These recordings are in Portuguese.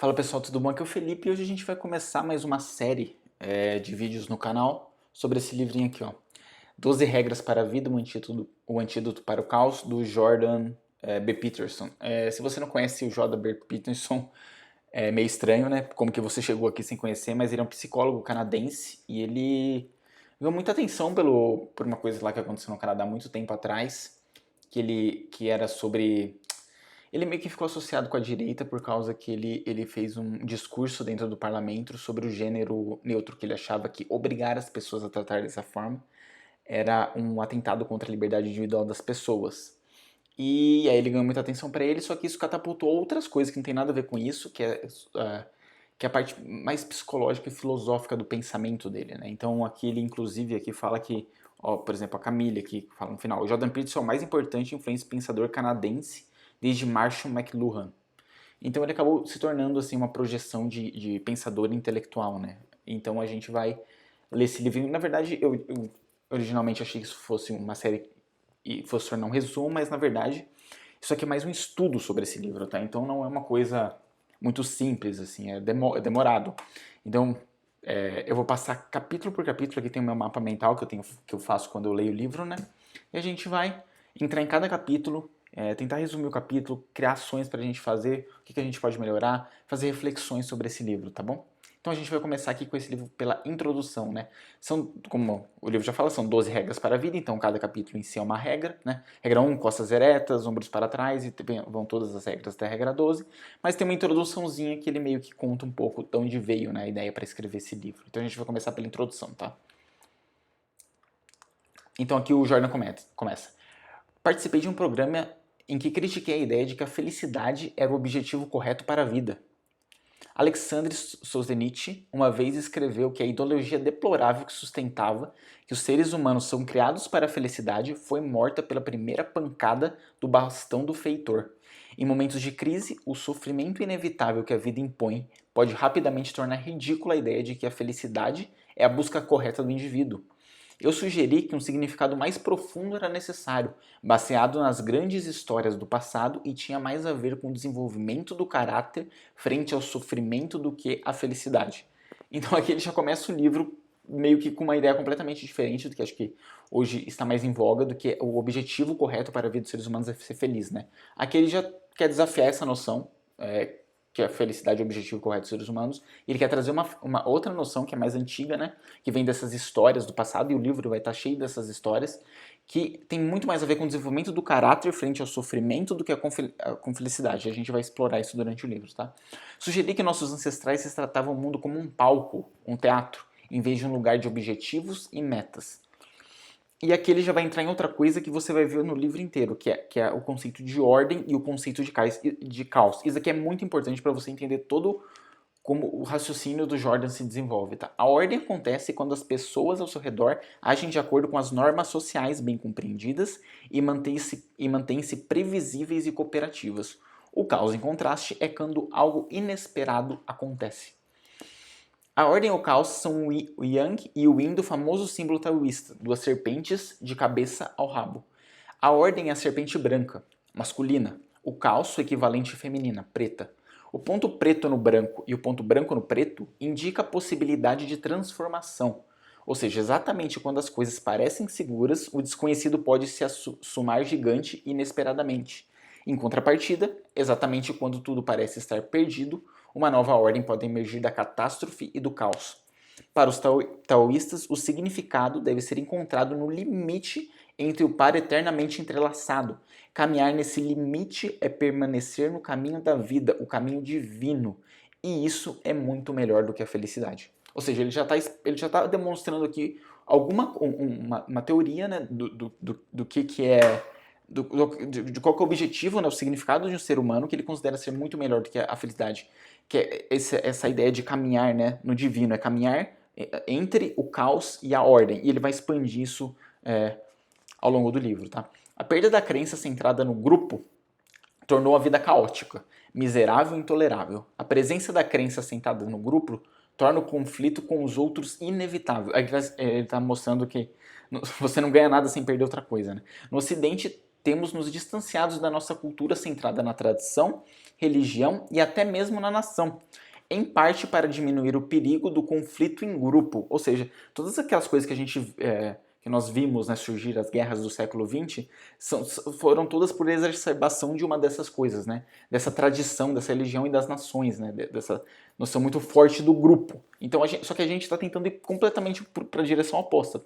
Fala pessoal, tudo bom? Aqui é o Felipe e hoje a gente vai começar mais uma série de vídeos no canal sobre esse livrinho aqui, ó. 12 regras para a vida, o antídoto para o caos, do Jordan B. Peterson. Se você não conhece o Jordan B. Peterson, é meio estranho, né? Como que você chegou aqui sem conhecer, mas ele é um psicólogo canadense e ele ganhou muita atenção por uma coisa lá que aconteceu no Canadá há muito tempo atrás, que era sobre ele meio que ficou associado com a direita por causa que ele fez um discurso dentro do parlamento sobre o gênero neutro, que ele achava que obrigar as pessoas a tratar dessa forma era um atentado contra a liberdade individual das pessoas. E aí ele ganhou muita atenção para ele, só que isso catapultou outras coisas que não tem nada a ver com isso, que é a parte mais psicológica e filosófica do pensamento dele, né? Então aqui ele inclusive aqui fala que, ó, por exemplo, a Camille aqui fala no final, o Jordan Peterson é o mais importante e influente pensador canadense desde Marshall McLuhan. Então ele acabou se tornando assim uma projeção de pensador intelectual, né? Então a gente vai ler esse livro. Na verdade, eu originalmente achei que isso fosse uma série e fosse tornar um resumo, mas na verdade isso aqui é mais um estudo sobre esse livro, tá? Então não é uma coisa muito simples, assim, é demorado. Então eu vou passar capítulo por capítulo, aqui tem o meu mapa mental que eu faço quando eu leio o livro, né? E a gente vai entrar em cada capítulo, tentar resumir o capítulo, criar ações para a gente fazer, o que a gente pode melhorar, fazer reflexões sobre esse livro, tá bom? Então a gente vai começar aqui com esse livro pela introdução, né? São, como o livro já fala, são 12 regras para a vida, então cada capítulo em si é uma regra, né? Regra 1, costas eretas, ombros para trás, e vão todas as regras até a regra 12, mas tem uma introduçãozinha que ele meio que conta um pouco de onde veio, né, a ideia para escrever esse livro. Então a gente vai começar pela introdução, tá? Então aqui o Jordan começa. Participei de um programa em que critiquei a ideia de que a felicidade era o objetivo correto para a vida. Alexandre Solzhenitsyn uma vez escreveu que a ideologia deplorável que sustentava que os seres humanos são criados para a felicidade foi morta pela primeira pancada do bastão do feitor. Em momentos de crise, o sofrimento inevitável que a vida impõe pode rapidamente tornar ridícula a ideia de que a felicidade é a busca correta do indivíduo. Eu sugeri que um significado mais profundo era necessário, baseado nas grandes histórias do passado e tinha mais a ver com o desenvolvimento do caráter frente ao sofrimento do que a felicidade. Então aqui ele já começa o livro meio que com uma ideia completamente diferente do que acho que hoje está mais em voga, do que o objetivo correto para a vida dos seres humanos é ser feliz, né? Aqui ele já quer desafiar essa noção, que a felicidade é o objetivo correto dos seres humanos, e ele quer trazer uma outra noção que é mais antiga, né? Que vem dessas histórias do passado, e o livro vai estar cheio dessas histórias, que tem muito mais a ver com o desenvolvimento do caráter frente ao sofrimento do que com felicidade. A gente vai explorar isso durante o livro, tá? Sugeri que nossos ancestrais se tratavam o mundo como um palco, um teatro, em vez de um lugar de objetivos e metas. E aqui ele já vai entrar em outra coisa que você vai ver no livro inteiro, que é o conceito de ordem e o conceito de caos. Isso aqui é muito importante para você entender todo como o raciocínio do Jordan se desenvolve. Tá? A ordem acontece quando as pessoas ao seu redor agem de acordo com as normas sociais bem compreendidas e mantêm-se previsíveis e cooperativas. O caos, em contraste, é quando algo inesperado acontece. A ordem e o caos são o Yang e o Yin do famoso símbolo taoísta, duas serpentes de cabeça ao rabo. A ordem é a serpente branca, masculina. O caos, sua equivalente feminina, preta. O ponto preto no branco e o ponto branco no preto indica a possibilidade de transformação. Ou seja, exatamente quando as coisas parecem seguras, o desconhecido pode se assumar gigante inesperadamente. Em contrapartida, exatamente quando tudo parece estar perdido, uma nova ordem pode emergir da catástrofe e do caos. Para os taoístas, o significado deve ser encontrado no limite entre o par eternamente entrelaçado. Caminhar nesse limite é permanecer no caminho da vida, o caminho divino. E isso é muito melhor do que a felicidade. Ou seja, ele já tá demonstrando aqui uma teoria, né, do que é de qual que é o objetivo, né, o significado de um ser humano que ele considera ser muito melhor do que a felicidade. Que é essa ideia de caminhar, né, no divino, é caminhar entre o caos e a ordem. E ele vai expandir isso ao longo do livro. Tá? A perda da crença centrada no grupo tornou a vida caótica, miserável e intolerável. A presença da crença sentada no grupo torna o conflito com os outros inevitável. Ele está mostrando que você não ganha nada sem perder outra coisa. Né? No Ocidente, temos nos distanciado da nossa cultura centrada na tradição, religião e até mesmo na nação, em parte para diminuir o perigo do conflito em grupo, ou seja, todas aquelas coisas que que nós vimos, né, surgir as guerras do século XX, foram todas por exacerbação de uma dessas coisas, né, dessa tradição, dessa religião e das nações, né, dessa noção muito forte do grupo. Então, só que a gente está tentando ir completamente para a direção oposta,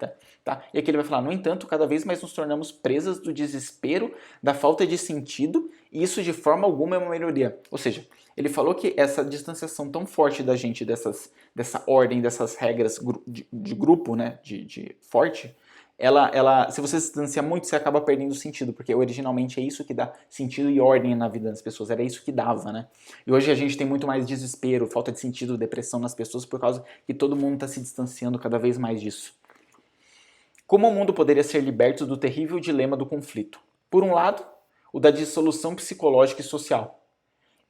tá? E aqui ele vai falar, no entanto, cada vez mais nos tornamos presas do desespero, da falta de sentido, e isso de forma alguma é uma melhoria. Ou seja, ele falou que essa distanciação tão forte da gente dessa ordem, dessas regras de grupo, né, de forte, se você se distancia muito, você acaba perdendo o sentido, porque originalmente é isso que dá sentido e ordem na vida das pessoas, era isso que dava, né? E hoje a gente tem muito mais desespero, falta de sentido, depressão nas pessoas, por causa que todo mundo está se distanciando cada vez mais disso. Como o mundo poderia ser liberto do terrível dilema do conflito? Por um lado, o da dissolução psicológica e social.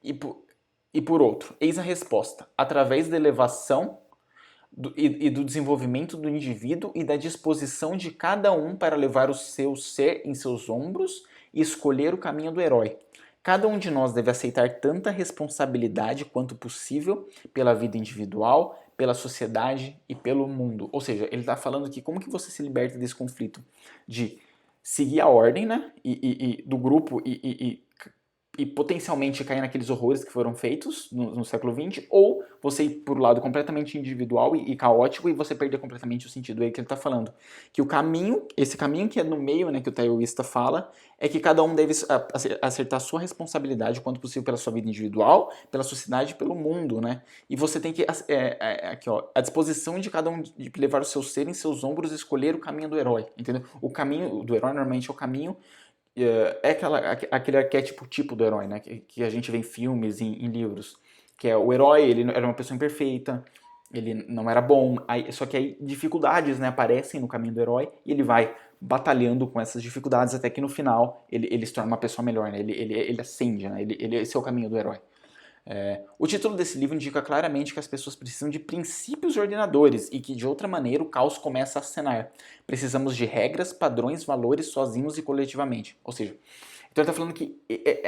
E por outro, eis a resposta, através da elevação e do desenvolvimento do indivíduo e da disposição de cada um para levar o seu ser em seus ombros e escolher o caminho do herói. Cada um de nós deve aceitar tanta responsabilidade quanto possível pela vida individual, pela sociedade e pelo mundo. Ou seja, ele está falando aqui como que você se liberta desse conflito de seguir a ordem, né, do grupo e potencialmente cair naqueles horrores que foram feitos no século XX, ou você ir por um lado completamente individual e caótico e você perder completamente o sentido. É aí que ele está falando. Que o caminho, esse caminho que é no meio, né, que o taoísta fala, é que cada um deve acertar a sua responsabilidade quanto possível pela sua vida individual, pela sociedade e pelo mundo, né? E você tem que, aqui ó, a disposição de cada um de levar o seu ser em seus ombros e escolher o caminho do herói, entendeu? O caminho do herói normalmente é o caminho aquele arquétipo tipo do herói, né? Que a gente vê em filmes, em livros. Que é o herói, ele era uma pessoa imperfeita, ele não era bom, só que aí dificuldades, né, aparecem no caminho do herói e ele vai batalhando com essas dificuldades até que no final ele se torna uma pessoa melhor, né? Ele ascende, né? Esse é o caminho do herói. O título desse livro indica claramente que as pessoas precisam de princípios ordenadores e que, de outra maneira, o caos começa a acenar. Precisamos de regras, padrões, valores sozinhos e coletivamente. Ou seja, então ele está falando que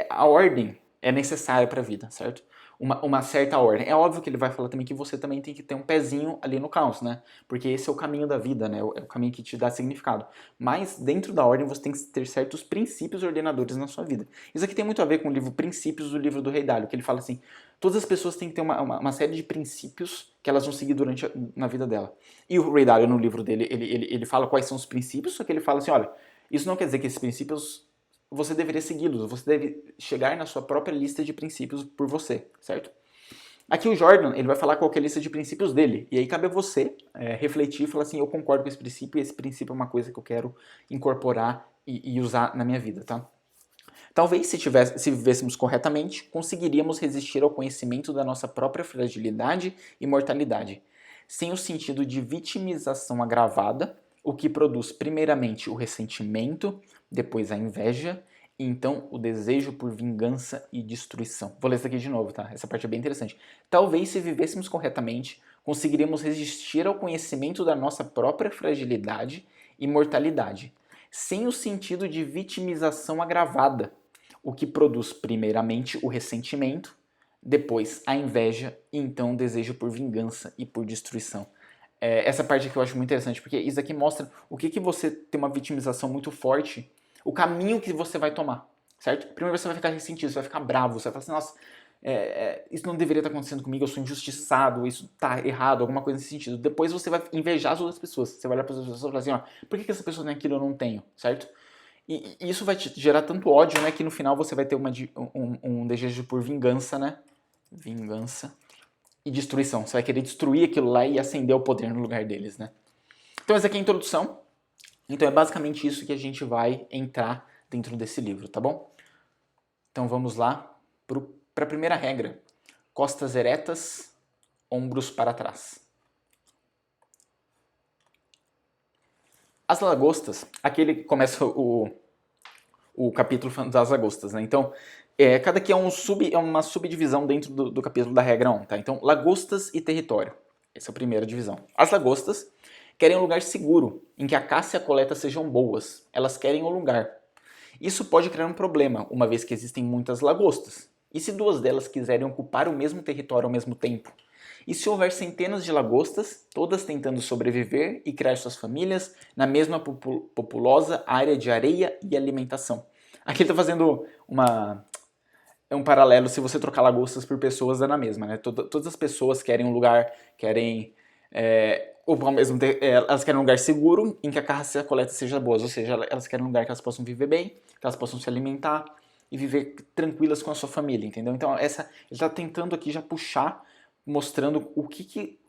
a ordem é necessária para a vida, certo? Uma certa ordem. É óbvio que ele vai falar também que você também tem que ter um pezinho ali no caos, né? Porque esse é o caminho da vida, né? É o caminho que te dá significado. Mas dentro da ordem você tem que ter certos princípios ordenadores na sua vida. Isso aqui tem muito a ver com o livro Princípios do livro do Rei Dalio, que ele fala assim, todas as pessoas têm que ter uma série de princípios que elas vão seguir na vida dela. E o Rei Dalio, no livro dele, ele fala quais são os princípios, só que ele fala assim, olha, isso não quer dizer que esses princípios você deveria segui-los, você deve chegar na sua própria lista de princípios por você, certo? Aqui o Jordan, ele vai falar qual é a lista de princípios dele, e aí cabe a você refletir e falar assim, eu concordo com esse princípio, e esse princípio é uma coisa que eu quero incorporar e usar na minha vida, tá? Talvez, se vivêssemos corretamente, conseguiríamos resistir ao conhecimento da nossa própria fragilidade e mortalidade, sem o sentido de vitimização agravada, o que produz primeiramente o ressentimento, depois a inveja e então o desejo por vingança e destruição. Vou ler isso aqui de novo, tá? Essa parte é bem interessante. Talvez, se vivêssemos corretamente, conseguiríamos resistir ao conhecimento da nossa própria fragilidade e mortalidade, sem o sentido de vitimização agravada, o que produz primeiramente o ressentimento, depois a inveja e então o desejo por vingança e por destruição. Essa parte aqui eu acho muito interessante, porque isso aqui mostra o que você tem uma vitimização muito forte, o caminho que você vai tomar, certo? Primeiro você vai ficar ressentido, você vai ficar bravo, você vai falar assim, nossa, isso não deveria estar acontecendo comigo, eu sou injustiçado, isso tá errado, alguma coisa nesse sentido. Depois você vai invejar as outras pessoas, você vai olhar para as pessoas e falar assim, ó, por que essa pessoa tem aquilo e eu não tenho, certo? E isso vai te gerar tanto ódio, né, que no final você vai ter um desejo por vingança, né? Vingança e destruição. Você vai querer destruir aquilo lá e acender o poder no lugar deles, né? Então essa aqui é a introdução. Então é basicamente isso que a gente vai entrar dentro desse livro, tá bom? Então vamos lá para a primeira regra. Costas eretas, ombros para trás. As lagostas, aqui ele começa o capítulo falando das lagostas, né? Então, cada aqui é uma subdivisão dentro do capítulo da regra 1, tá? Então, lagostas e território. Essa é a primeira divisão. As lagostas querem um lugar seguro, em que a caça e a coleta sejam boas. Elas querem um lugar. Isso pode criar um problema, uma vez que existem muitas lagostas. E se duas delas quiserem ocupar o mesmo território ao mesmo tempo? E se houver centenas de lagostas, todas tentando sobreviver e criar suas famílias na mesma populosa área de areia e alimentação? Aqui ele está fazendo um paralelo, se você trocar lagostas por pessoas, dá na mesma, né? Todas as pessoas querem um lugar, querem ou ao mesmo tempo, elas querem um lugar seguro em que a caça e a coleta seja boa, ou seja, elas querem um lugar que elas possam viver bem, que elas possam se alimentar e viver tranquilas com a sua família, entendeu? Então ele está tentando aqui já puxar, mostrando o que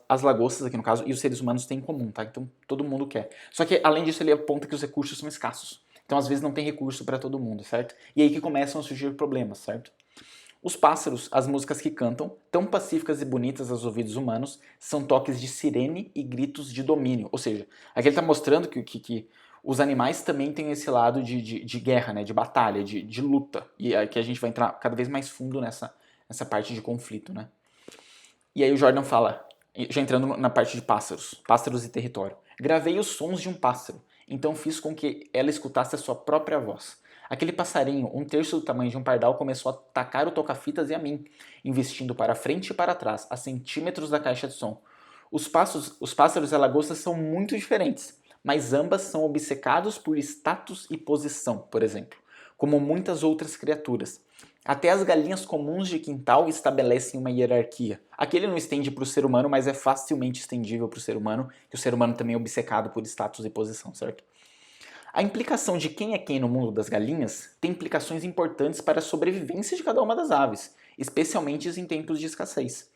as lagostas aqui no caso e os seres humanos têm em comum, tá? Então todo mundo quer. Só que além disso ele aponta que os recursos são escassos. Então às vezes não tem recurso para todo mundo, certo? E aí que começam a surgir problemas, certo? Os pássaros, as músicas que cantam, tão pacíficas e bonitas aos ouvidos humanos, são toques de sirene e gritos de domínio. Ou seja, aqui ele está mostrando que os animais também têm esse lado de guerra, né, de batalha, de luta. E aqui a gente vai entrar cada vez mais fundo nessa parte de conflito, né? E aí o Jordan fala, já entrando na parte de pássaros e território. Gravei os sons de um pássaro, então fiz com que ela escutasse a sua própria voz. Aquele passarinho, um terço do tamanho de um pardal, começou a atacar o toca-fitas e a mim, investindo para frente e para trás, a centímetros da caixa de som. Os pássaros e a lagosta são muito diferentes, mas ambas são obcecados por status e posição, por exemplo, como muitas outras criaturas. Até as galinhas comuns de quintal estabelecem uma hierarquia. Aqui ele não estende para o ser humano, mas é facilmente estendível para o ser humano, que o ser humano também é obcecado por status e posição, certo? A implicação de quem é quem no mundo das galinhas tem implicações importantes para a sobrevivência de cada uma das aves, especialmente em tempos de escassez.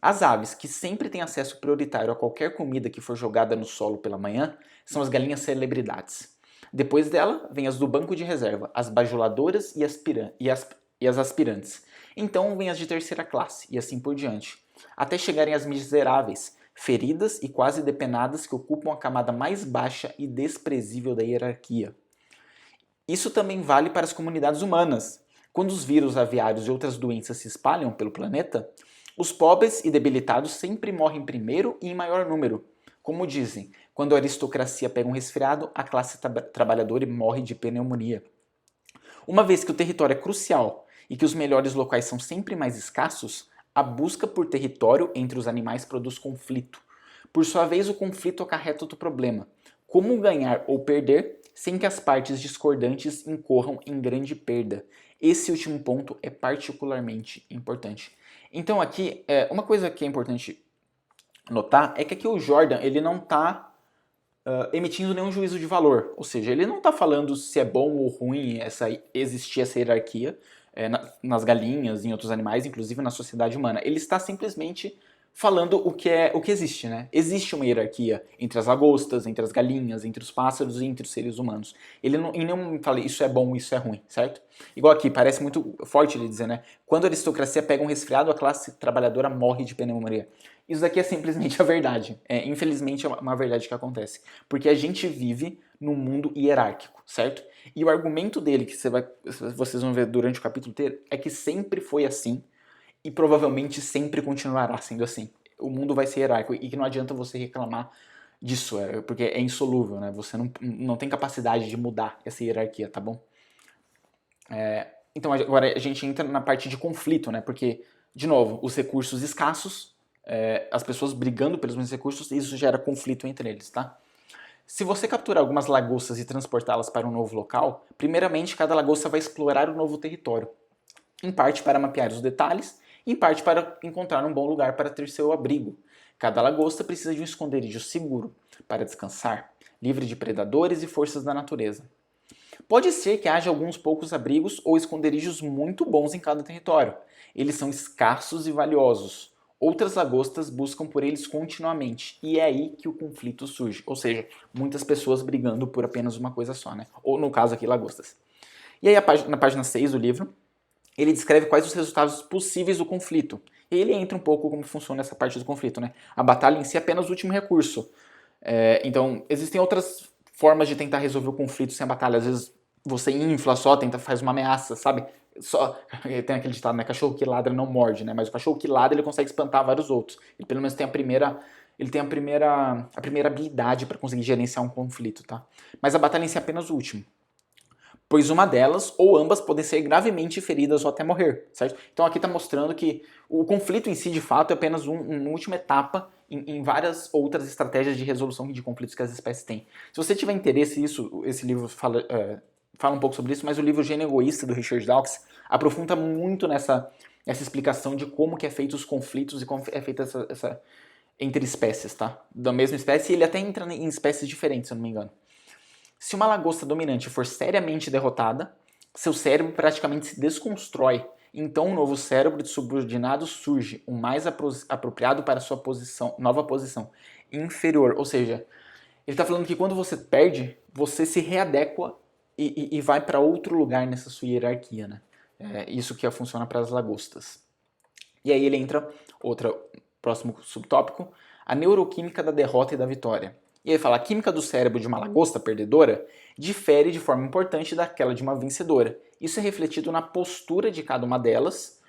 As aves que sempre têm acesso prioritário a qualquer comida que for jogada no solo pela manhã são as galinhas celebridades. Depois dela, vem as do banco de reserva, as bajuladoras e as aspirantes. Então vem as de terceira classe e assim por diante, até chegarem as miseráveis, feridas e quase depenadas que ocupam a camada mais baixa e desprezível da hierarquia. Isso também vale para as comunidades humanas. Quando os vírus aviários e outras doenças se espalham pelo planeta, os pobres e debilitados sempre morrem primeiro e em maior número. Como dizem, quando a aristocracia pega um resfriado, a classe trabalhadora morre de pneumonia. Uma vez que o território é crucial e que os melhores locais são sempre mais escassos, a busca por território entre os animais produz conflito. Por sua vez, o conflito acarreta outro problema: como ganhar ou perder sem que as partes discordantes incorram em grande perda. Esse último ponto é particularmente importante. Então aqui, uma coisa que é importante notar é que aqui o Jordan ele não está emitindo nenhum juízo de valor, ou seja, ele não está falando se é bom ou ruim existir essa hierarquia, nas galinhas, em outros animais, inclusive na sociedade humana. Ele está simplesmente falando o que existe, né? Existe uma hierarquia entre as lagostas, entre as galinhas, entre os pássaros e entre os seres humanos. Ele não, em nenhum momento fala isso é bom, isso é ruim, certo? Igual aqui, parece muito forte ele dizer, né? Quando a aristocracia pega um resfriado, a classe trabalhadora morre de pneumonia. Isso daqui é simplesmente a verdade. Infelizmente é uma verdade que acontece. Porque a gente vive num mundo hierárquico, certo? E o argumento dele, que vocês vão ver durante o capítulo inteiro, é que sempre foi assim e provavelmente sempre continuará sendo assim. O mundo vai ser hierárquico e que não adianta você reclamar disso, porque é insolúvel, né? Você não tem capacidade de mudar essa hierarquia, tá bom? Então agora a gente entra na parte de conflito, né? Porque, de novo, os recursos escassos, as pessoas brigando pelos mesmos recursos, isso gera conflito entre eles, tá? Se você capturar algumas lagostas e transportá-las para um novo local, primeiramente cada lagosta vai explorar o novo território, em parte para mapear os detalhes, em parte para encontrar um bom lugar para ter seu abrigo. Cada lagosta precisa de um esconderijo seguro para descansar, livre de predadores e forças da natureza. Pode ser que haja alguns poucos abrigos ou esconderijos muito bons em cada território. Eles são escassos e valiosos. Outras lagostas buscam por eles continuamente, e é aí que o conflito surge. Ou seja, muitas pessoas brigando por apenas uma coisa só, né? Ou no caso aqui, lagostas. E aí na página 6 do livro, ele descreve quais os resultados possíveis do conflito. E ele entra um pouco como funciona essa parte do conflito, né? A batalha em si é apenas o último recurso. Então, existem outras formas de tentar resolver o conflito sem a batalha. Às vezes você infla só, faz uma ameaça, sabe? Tem aquele ditado, né? Cachorro que ladra não morde, né? Mas o cachorro que ladra ele consegue espantar vários outros. Ele pelo menos tem a primeira ele tem a primeira habilidade para conseguir gerenciar um conflito, tá? Mas a batalha em si é apenas o último. Pois uma delas ou ambas podem ser gravemente feridas ou até morrer, certo? Então aqui está mostrando que o conflito em si, de fato, é apenas uma última etapa em várias outras estratégias de resolução de conflitos que as espécies têm. Se você tiver interesse nisso, esse livro fala um pouco sobre isso, mas o livro Gênio Egoísta, do Richard Dawkins, aprofunda muito nessa explicação de como que é feito os conflitos e como é feita essa entre espécies, tá? Da mesma espécie, e ele até entra em espécies diferentes, se eu não me engano. Se uma lagosta dominante for seriamente derrotada, seu cérebro praticamente se desconstrói. Então um novo cérebro de subordinado surge, o mais apropriado para sua nova posição, inferior. Ou seja, ele está falando que quando você perde, você se readequa e vai para outro lugar nessa sua hierarquia, né? É isso que funciona para as lagostas. E aí ele entra, próximo subtópico, a neuroquímica da derrota e da vitória. E ele fala, a química do cérebro de uma lagosta perdedora difere de forma importante daquela de uma vencedora. Isso é refletido na postura de cada uma delas,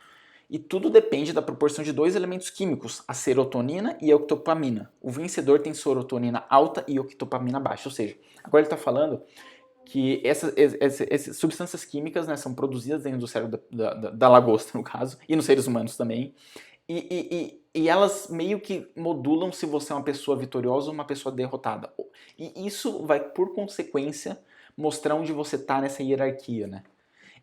e tudo depende da proporção de dois elementos químicos, a serotonina e a octopamina. O vencedor tem serotonina alta e octopamina baixa. Ou seja, agora ele está falando que essas substâncias químicas, né, são produzidas dentro do cérebro da lagosta, no caso, e nos seres humanos também, e elas meio que modulam se você é uma pessoa vitoriosa ou uma pessoa derrotada. E isso vai, por consequência, mostrar onde você está nessa hierarquia, né?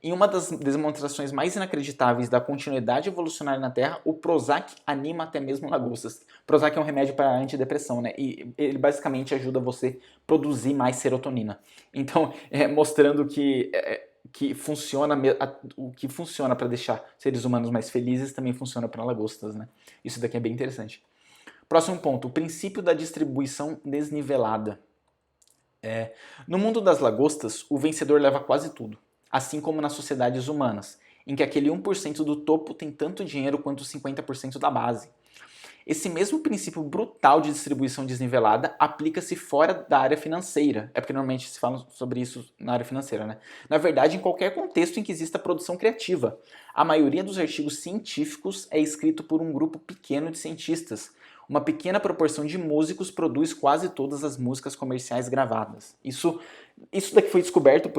Em uma das demonstrações mais inacreditáveis da continuidade evolucionária na Terra, o Prozac anima até mesmo lagostas. Prozac é um remédio para antidepressão, né? E ele basicamente ajuda você a produzir mais serotonina. Então, mostrando que funciona, o que funciona para deixar seres humanos mais felizes também funciona para lagostas, né? Isso daqui é bem interessante. Próximo ponto, o princípio da distribuição desnivelada. No mundo das lagostas, o vencedor leva quase tudo, assim como nas sociedades humanas, em que aquele 1% do topo tem tanto dinheiro quanto 50% da base. Esse mesmo princípio brutal de distribuição desnivelada aplica-se fora da área financeira. É porque normalmente se fala sobre isso na área financeira, né? Na verdade, em qualquer contexto em que exista produção criativa. A maioria dos artigos científicos é escrito por um grupo pequeno de cientistas. Uma pequena proporção de músicos produz quase todas as músicas comerciais gravadas. Isso daqui foi descoberto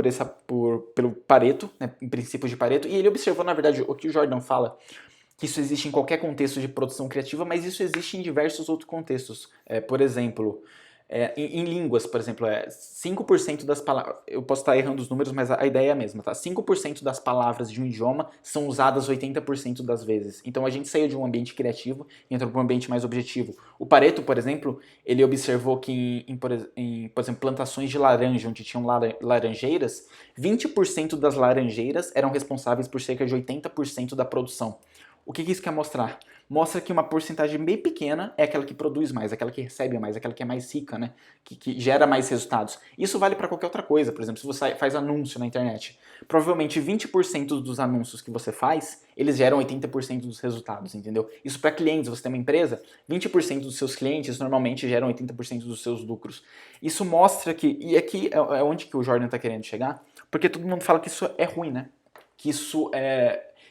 pelo Pareto, né, em princípios de Pareto, e ele observou, na verdade, o que o Jordan fala, que isso existe em qualquer contexto de produção criativa, mas isso existe em diversos outros contextos. Por exemplo, em línguas, por exemplo, 5% das palavras, eu posso estar errando os números, mas a ideia é a mesma, tá? 5% das palavras de um idioma são usadas 80% das vezes. Então a gente saiu de um ambiente criativo e entrou para um ambiente mais objetivo. O Pareto, por exemplo, ele observou que por exemplo, plantações de laranja, onde tinham laranjeiras, 20% das laranjeiras eram responsáveis por cerca de 80% da produção. O que isso quer mostrar? Mostra que uma porcentagem bem pequena é aquela que produz mais, aquela que recebe mais, aquela que é mais rica, né? Que gera mais resultados. Isso vale para qualquer outra coisa. Por exemplo, se você faz anúncio na internet, provavelmente 20% dos anúncios que você faz, eles geram 80% dos resultados, entendeu? Isso para clientes, você tem uma empresa, 20% dos seus clientes normalmente geram 80% dos seus lucros. Isso mostra que, e aqui é onde que o Jordan está querendo chegar, porque todo mundo fala que isso é ruim, né? Que isso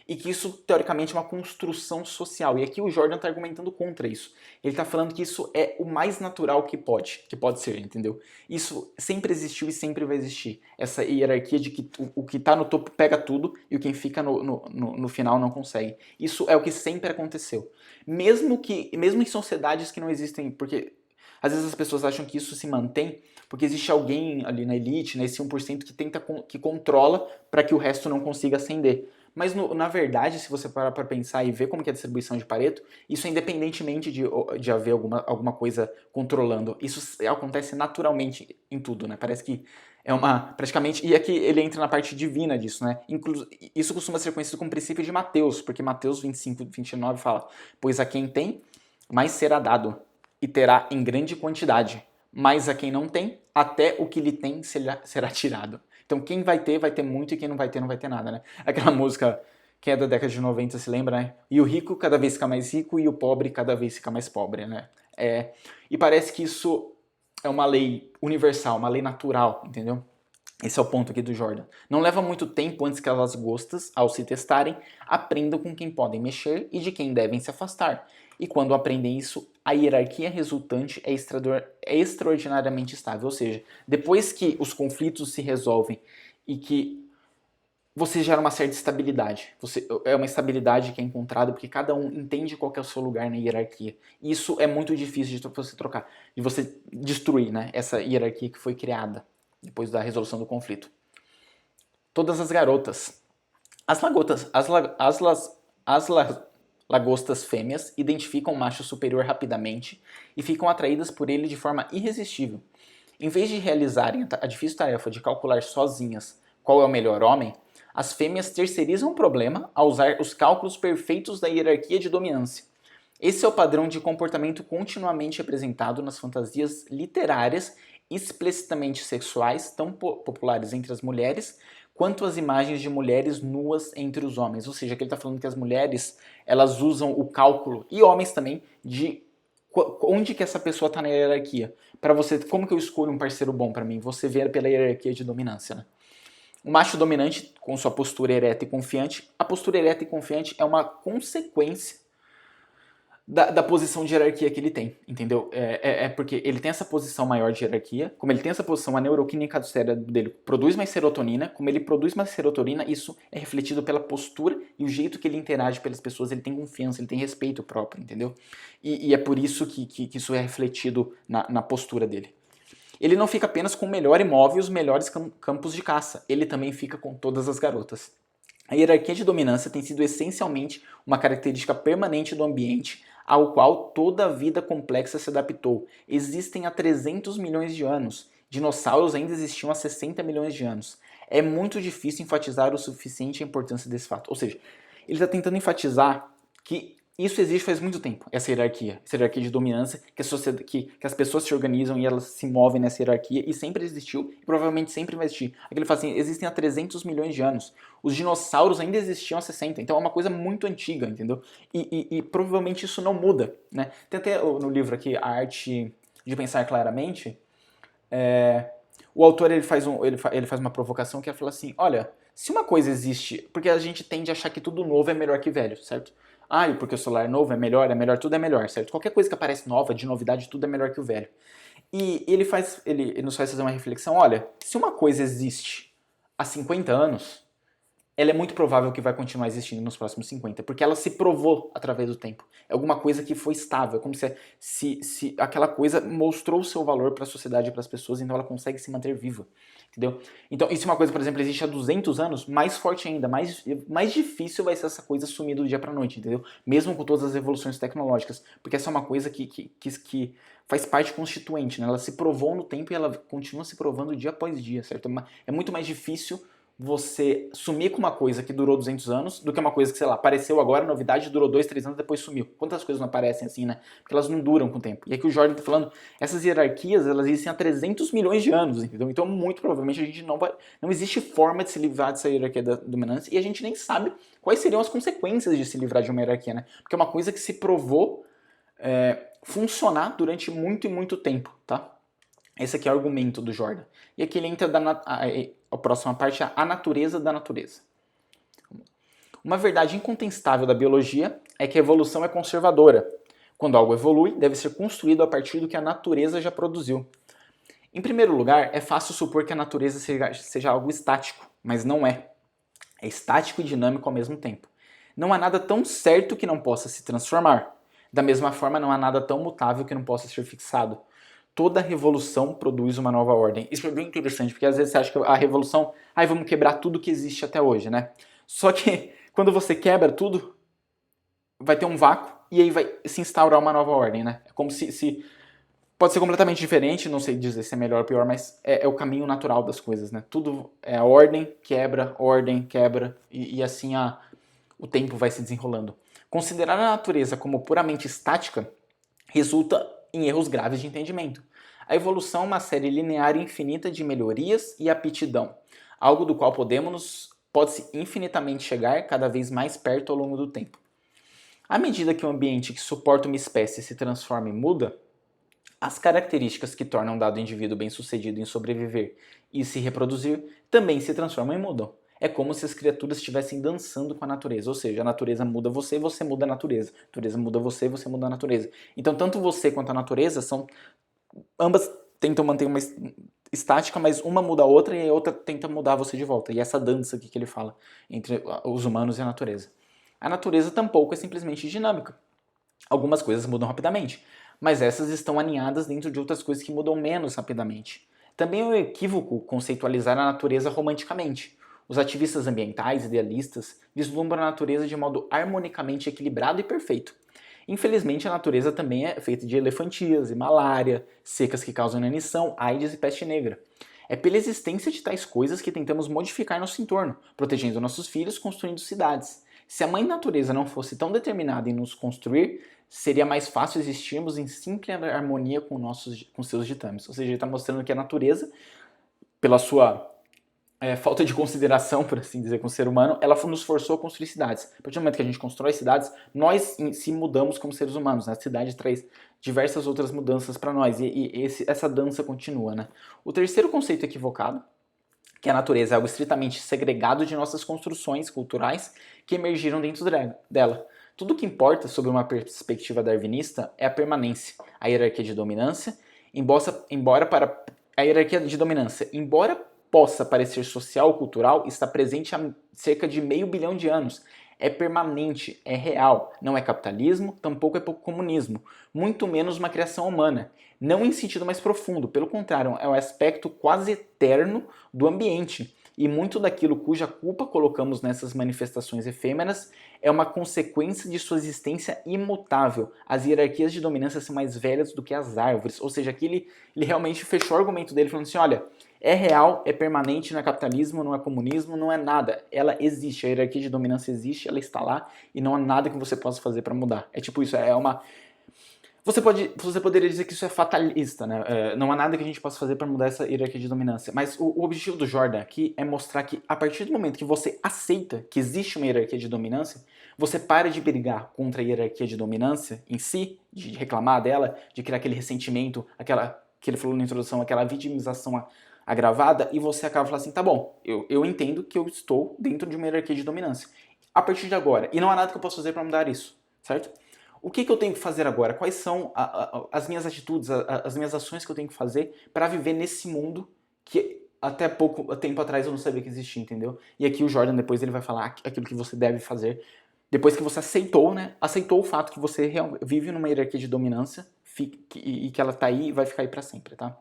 e que isso, teoricamente, é uma construção social. E aqui o Jordan está argumentando contra isso. Ele está falando que isso é o mais natural que pode ser, entendeu? Isso sempre existiu e sempre vai existir. Essa hierarquia de que o que está no topo pega tudo e o quem fica no final não consegue. Isso é o que sempre aconteceu. Mesmo em sociedades que não existem, porque às vezes as pessoas acham que isso se mantém porque existe alguém ali na elite, nesse 1% que controla para que o resto não consiga ascender. Mas, na verdade, se você parar para pensar e ver como que é a distribuição de Pareto, isso é independentemente de haver alguma coisa controlando. Isso acontece naturalmente em tudo, né? Parece que praticamente... E aqui ele entra na parte divina disso, né? Isso costuma ser conhecido como princípio de Mateus, porque Mateus 25, 29 fala: pois a quem tem, mais será dado, e terá em grande quantidade. Mas a quem não tem, até o que lhe tem será tirado. Então quem vai ter muito, e quem não vai ter nada, né? Aquela música que é da década de 90, se lembra, né? E o rico cada vez fica mais rico e o pobre cada vez fica mais pobre, né? E parece que isso é uma lei universal, uma lei natural, entendeu? Esse é o ponto aqui do Jordan. Não leva muito tempo antes que as lagostas, ao se testarem, aprendam com quem podem mexer e de quem devem se afastar. E quando aprendem isso, a hierarquia resultante é extraordinariamente estável. Ou seja, depois que os conflitos se resolvem e que você gera uma certa estabilidade. É uma estabilidade que é encontrada porque cada um entende qual que é o seu lugar na hierarquia. Isso é muito difícil de você trocar, de você destruir, né, essa hierarquia que foi criada depois da resolução do conflito. Todas as garotas. As lagotas, lagostas fêmeas identificam o macho superior rapidamente e ficam atraídas por ele de forma irresistível. Em vez de realizarem a difícil tarefa de calcular sozinhas qual é o melhor homem, as fêmeas terceirizam o problema ao usar os cálculos perfeitos da hierarquia de dominância. Esse é o padrão de comportamento continuamente representado nas fantasias literárias explicitamente sexuais, tão populares entre as mulheres, quanto as imagens de mulheres nuas entre os homens. Ou seja, aqui ele está falando que as mulheres elas usam o cálculo, e homens também, de onde que essa pessoa está na hierarquia. Para você, como que eu escolho um parceiro bom para mim? Você vê pela hierarquia de dominância, né? O macho dominante, com sua postura ereta e confiante, a postura ereta e confiante é uma consequência da posição de hierarquia que ele tem, entendeu? É porque ele tem essa posição maior de hierarquia, como ele tem essa posição, a neuroquímica do cérebro dele produz mais serotonina, como ele produz mais serotonina, isso é refletido pela postura e o jeito que ele interage pelas pessoas, ele tem confiança, ele tem respeito próprio, entendeu? E é por isso que isso é refletido na postura dele. Ele não fica apenas com o melhor imóvel e os melhores campos de caça, ele também fica com todas as garotas. A hierarquia de dominância tem sido essencialmente uma característica permanente do ambiente ao qual toda a vida complexa se adaptou. Existem há 300 milhões de anos. Dinossauros ainda existiam há 60 milhões de anos. É muito difícil enfatizar o suficiente a importância desse fato. Ou seja, ele está tentando enfatizar que isso existe faz muito tempo, essa hierarquia de dominância, que as pessoas se organizam e elas se movem nessa hierarquia, e sempre existiu, e provavelmente sempre vai existir. Aqui ele fala assim, existem há 300 milhões de anos. Os dinossauros ainda existiam há 60, então é uma coisa muito antiga, entendeu? E provavelmente isso não muda, né? Tem até no livro aqui, A Arte de Pensar Claramente, o autor ele faz uma provocação que é falar assim, olha, se uma coisa existe, porque a gente tende a achar que tudo novo é melhor que velho, certo? Ah, e porque o celular é novo é melhor, tudo é melhor, certo? Qualquer coisa que aparece nova, de novidade, tudo é melhor que o velho. E ele nos faz fazer uma reflexão, olha, se uma coisa existe há 50 anos, ela é muito provável que vai continuar existindo nos próximos 50, porque ela se provou através do tempo. É alguma coisa que foi estável, é como se aquela coisa mostrou o seu valor para a sociedade e para as pessoas, então ela consegue se manter viva, entendeu? Então, e se uma coisa, por exemplo, existe há 200 anos, mais forte ainda, mais difícil vai ser essa coisa sumir do dia para noite, entendeu? Mesmo com todas as evoluções tecnológicas, porque essa é uma coisa que faz parte constituinte, né? Ela se provou no tempo e ela continua se provando dia após dia, certo? É muito mais difícil você sumir com uma coisa que durou 200 anos do que uma coisa que, sei lá, apareceu agora, novidade, durou 2, 3 anos, depois sumiu. Quantas coisas não aparecem assim, né? Porque elas não duram com o tempo. E aqui o Jordan tá falando, essas hierarquias, elas existem há 300 milhões de anos, entendeu? Então, muito provavelmente, a gente não existe forma de se livrar dessa hierarquia da dominância e a gente nem sabe quais seriam as consequências de se livrar de uma hierarquia, né? Porque é uma coisa que se provou funcionar durante muito e muito tempo, tá? Esse aqui é o argumento do Jordan. E aqui ele entra a próxima parte, a natureza da natureza. Uma verdade incontestável da biologia é que a evolução é conservadora. Quando algo evolui, deve ser construído a partir do que a natureza já produziu. Em primeiro lugar, é fácil supor que a natureza seja algo estático, mas não é. É estático e dinâmico ao mesmo tempo. Não há nada tão certo que não possa se transformar. Da mesma forma, não há nada tão mutável que não possa ser fixado. Toda revolução produz uma nova ordem. Isso é bem interessante, porque às vezes você acha que a revolução, vamos quebrar tudo que existe até hoje, né? Só que quando você quebra tudo, vai ter um vácuo e aí vai se instaurar uma nova ordem, né? É como se pode ser completamente diferente, não sei dizer se é melhor ou pior, mas é o caminho natural das coisas, né? Tudo é a ordem, quebra, e assim o tempo vai se desenrolando. Considerar a natureza como puramente estática resulta em erros graves de entendimento. A evolução é uma série linear e infinita de melhorias e aptidão, algo do qual pode-se infinitamente chegar cada vez mais perto ao longo do tempo. À medida que o ambiente que suporta uma espécie se transforma e muda, As características que tornam dado indivíduo bem-sucedido em sobreviver e se reproduzir também se transformam e mudam. É como se as criaturas estivessem dançando com a natureza, ou seja, a natureza muda você, você muda a natureza. A natureza muda você, você muda a natureza. Então, tanto você quanto a natureza ambas tentam manter uma estática, mas uma muda a outra e a outra tenta mudar você de volta. E essa dança aqui que ele fala entre os humanos e a natureza. A natureza tampouco é simplesmente dinâmica. Algumas coisas mudam rapidamente, mas essas estão aninhadas dentro de outras coisas que mudam menos rapidamente. Também é um equívoco conceitualizar a natureza romanticamente. Os ativistas ambientais, idealistas, vislumbram a natureza de modo harmonicamente equilibrado e perfeito. Infelizmente, a natureza também é feita de elefantias e malária, secas que causam inanição, AIDS e peste negra. É pela existência de tais coisas que tentamos modificar nosso entorno, protegendo nossos filhos, construindo cidades. Se a mãe natureza não fosse tão determinada em nos construir, seria mais fácil existirmos em simples harmonia com seus ditames. Ou seja, ele está mostrando que a natureza, pela sua falta de consideração, por assim dizer, com o ser humano, ela nos forçou a construir cidades. A partir do momento que a gente constrói cidades, nós em si mudamos como seres humanos. Né? A cidade traz diversas outras mudanças para nós essa dança continua. Né? O terceiro conceito equivocado, que a natureza é algo estritamente segregado de nossas construções culturais que emergiram dentro dela. Tudo o que importa, sob uma perspectiva darwinista, é a permanência, a hierarquia de dominância, embora possa parecer social ou cultural, está presente há cerca de 500 milhões de anos. É permanente, é real, não é capitalismo, tampouco é comunismo, muito menos uma criação humana. Não em sentido mais profundo, pelo contrário, é um aspecto quase eterno do ambiente. E muito daquilo cuja culpa colocamos nessas manifestações efêmeras é uma consequência de sua existência imutável. As hierarquias de dominância são mais velhas do que as árvores. Ou seja, aqui ele realmente fechou o argumento dele falando assim, olha, é real, é permanente, não é capitalismo, não é comunismo, não é nada. Ela existe, a hierarquia de dominância existe, ela está lá e não há nada que você possa fazer para mudar. É tipo isso, é uma... Você poderia dizer que isso é fatalista, né? Não há nada que a gente possa fazer para mudar essa hierarquia de dominância. Mas o objetivo do Jordan aqui é mostrar que a partir do momento que você aceita que existe uma hierarquia de dominância, você para de brigar contra a hierarquia de dominância em si, de reclamar dela, de criar aquele ressentimento, aquela que ele falou na introdução, aquela vitimização agravada, e você acaba falando assim, tá bom, eu entendo que eu estou dentro de uma hierarquia de dominância. A partir de agora, e não há nada que eu possa fazer para mudar isso, certo? O que eu tenho que fazer agora? Quais são as minhas atitudes, as minhas ações que eu tenho que fazer para viver nesse mundo que até pouco tempo atrás eu não sabia que existia, entendeu? E aqui o Jordan depois ele vai falar aquilo que você deve fazer depois que você aceitou, né? Aceitou o fato que você vive numa hierarquia de dominância e que ela tá aí e vai ficar aí para sempre, tá?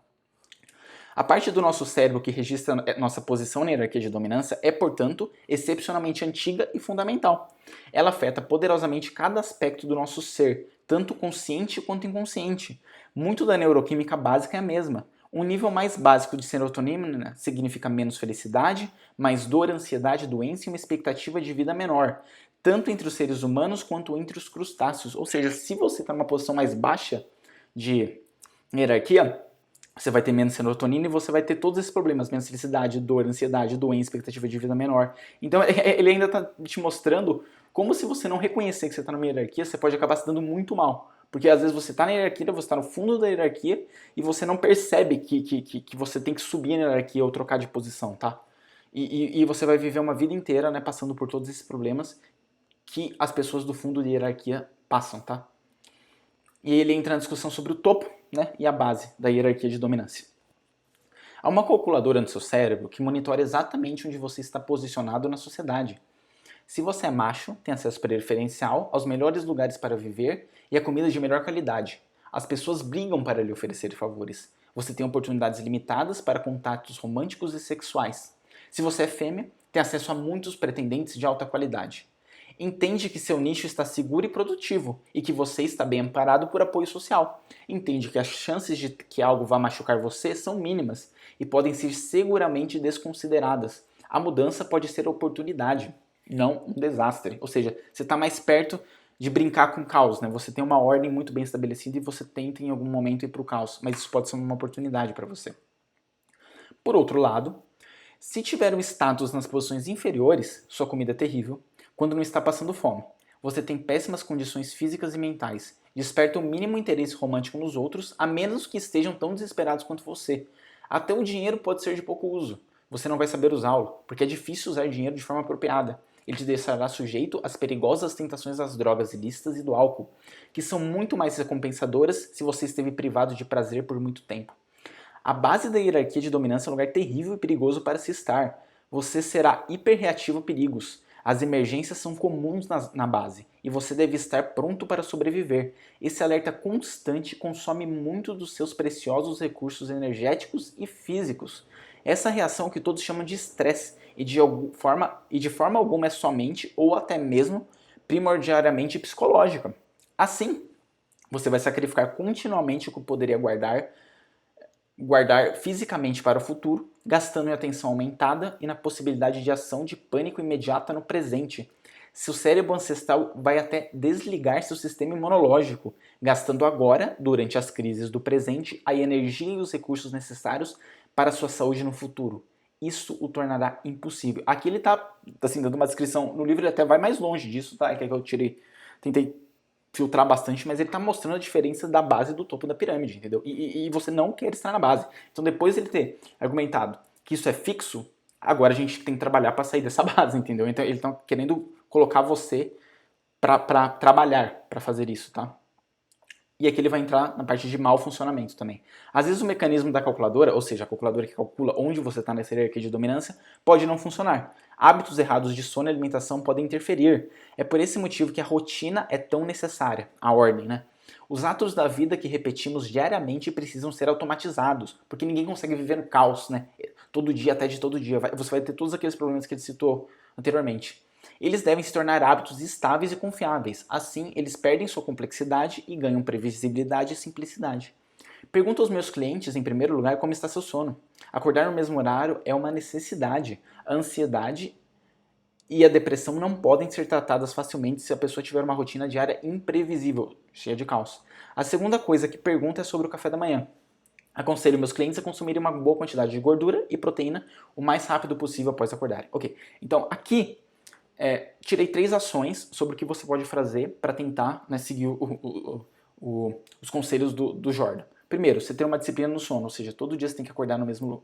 A parte do nosso cérebro que registra nossa posição na hierarquia de dominância é, portanto, excepcionalmente antiga e fundamental. Ela afeta poderosamente cada aspecto do nosso ser, tanto consciente quanto inconsciente. Muito da neuroquímica básica é a mesma. Um nível mais básico de serotonina significa menos felicidade, mais dor, ansiedade, doença e uma expectativa de vida menor, tanto entre os seres humanos quanto entre os crustáceos. Ou seja, se você está numa posição mais baixa de hierarquia, você vai ter menos serotonina e você vai ter todos esses problemas, menos felicidade, dor, ansiedade, doença, expectativa de vida menor. Então ele ainda está te mostrando como se você não reconhecer que você está numa hierarquia, você pode acabar se dando muito mal. Porque às vezes você está na hierarquia, você está no fundo da hierarquia e você não percebe que você tem que subir na hierarquia ou trocar de posição, tá? E você vai viver uma vida inteira, né, passando por todos esses problemas que as pessoas do fundo da hierarquia passam, tá? E ele entra na discussão sobre o topo, né, e a base da hierarquia de dominância. Há uma calculadora no seu cérebro que monitora exatamente onde você está posicionado na sociedade. Se você é macho, tem acesso preferencial aos melhores lugares para viver e a comida de melhor qualidade. As pessoas brigam para lhe oferecer favores. Você tem oportunidades limitadas para contatos românticos e sexuais. Se você é fêmea, tem acesso a muitos pretendentes de alta qualidade. Entende que seu nicho está seguro e produtivo e que você está bem amparado por apoio social. Entende que as chances de que algo vá machucar você são mínimas e podem ser seguramente desconsideradas. A mudança pode ser oportunidade, não um desastre. Ou seja, você está mais perto de brincar com o caos, né? Você tem uma ordem muito bem estabelecida e você tenta em algum momento ir para o caos, mas isso pode ser uma oportunidade para você. Por outro lado, se tiver um status nas posições inferiores, sua comida é terrível, quando não está passando fome. você tem péssimas condições físicas e mentais. Desperta o mínimo interesse romântico nos outros, a menos que estejam tão desesperados quanto você. Até o dinheiro pode ser de pouco uso. Você não vai saber usá-lo, porque é difícil usar dinheiro de forma apropriada. Ele te deixará sujeito às perigosas tentações das drogas ilícitas e do álcool, que são muito mais recompensadoras se você esteve privado de prazer por muito tempo. A base da hierarquia de dominância é um lugar terrível e perigoso para se estar. Você será hiperreativo a perigos. As emergências são comuns na base e você deve estar pronto para sobreviver. Esse alerta constante consome muito dos seus preciosos recursos energéticos e físicos. Essa reação que todos chamam de estresse e de forma alguma é somente ou até mesmo primordialmente psicológica. Assim, você vai sacrificar continuamente o que poderia guardar fisicamente para o futuro, gastando em atenção aumentada e na possibilidade de ação de pânico imediata no presente. Seu cérebro ancestral vai até desligar seu sistema imunológico, gastando agora, durante as crises do presente, a energia e os recursos necessários para sua saúde no futuro. Isso o tornará impossível. Aqui ele está assim, dando uma descrição, no livro ele até vai mais longe disso, tá? É que eu tentei filtrar bastante, mas ele está mostrando a diferença da base do topo da pirâmide, entendeu? E você não quer estar na base. Então, depois de ele ter argumentado que isso é fixo, agora a gente tem que trabalhar para sair dessa base, entendeu? Então, ele está querendo colocar você para trabalhar para fazer isso, tá? E aqui ele vai entrar na parte de mau funcionamento também. Às vezes o mecanismo da calculadora, ou seja, a calculadora que calcula onde você está nessa hierarquia de dominância, pode não funcionar. Hábitos errados de sono e alimentação podem interferir. É por esse motivo que a rotina é tão necessária, a ordem, né? Os atos da vida que repetimos diariamente precisam ser automatizados, porque ninguém consegue viver no caos, né? Todo dia, até de todo dia. Você vai ter todos aqueles problemas que ele citou anteriormente. Eles devem se tornar hábitos estáveis e confiáveis. Assim, eles perdem sua complexidade e ganham previsibilidade e simplicidade. Pergunto aos meus clientes, em primeiro lugar, como está seu sono. Acordar no mesmo horário é uma necessidade. A ansiedade e a depressão não podem ser tratadas facilmente se a pessoa tiver uma rotina diária imprevisível, cheia de caos. A segunda coisa que pergunto é sobre o café da manhã. Aconselho meus clientes a consumirem uma boa quantidade de gordura e proteína o mais rápido possível após acordarem. Ok, então aqui tirei 3 ações sobre o que você pode fazer para tentar, né, seguir os conselhos do Jordan. Primeiro, você tem uma disciplina no sono, ou seja, todo dia você tem que acordar no mesmo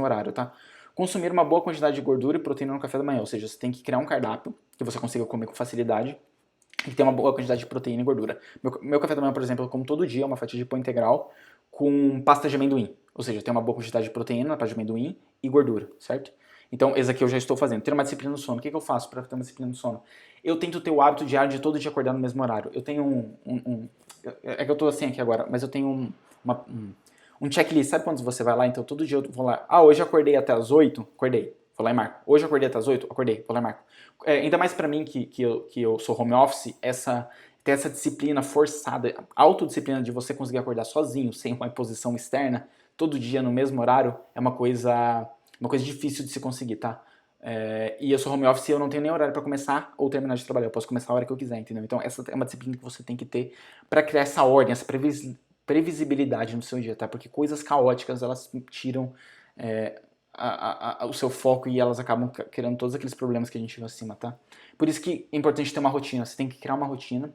horário, tá? Consumir uma boa quantidade de gordura e proteína no café da manhã, ou seja, você tem que criar um cardápio que você consiga comer com facilidade e que tenha uma boa quantidade de proteína e gordura. Meu café da manhã, por exemplo, eu como todo dia uma fatia de pão integral com pasta de amendoim, ou seja, tem uma boa quantidade de proteína na pasta de amendoim e gordura, certo? Então, esse aqui eu já estou fazendo. Ter uma disciplina no sono. O que eu faço para ter uma disciplina no sono? Eu tento ter o hábito diário de todo dia acordar no mesmo horário. Eu tenho é que eu estou assim aqui agora, mas eu tenho um checklist. Sabe quando você vai lá? Então, todo dia eu vou lá. Ah, hoje eu acordei até as 8? Acordei. Vou lá e marco. Hoje eu acordei até as 8? Acordei. Vou lá e marco. Ainda mais para mim que eu sou home office, ter essa disciplina forçada, autodisciplina de você conseguir acordar sozinho, sem uma imposição externa, todo dia no mesmo horário, é uma coisa difícil de se conseguir, tá? E eu sou home office e eu não tenho nem horário para começar ou terminar de trabalhar. Eu posso começar a hora que eu quiser, entendeu? Então essa é uma disciplina que você tem que ter para criar essa ordem, essa previsibilidade no seu dia, tá? Porque coisas caóticas, elas tiram o seu foco e elas acabam criando todos aqueles problemas que a gente viu acima, tá? Por isso que é importante ter uma rotina. Você tem que criar uma rotina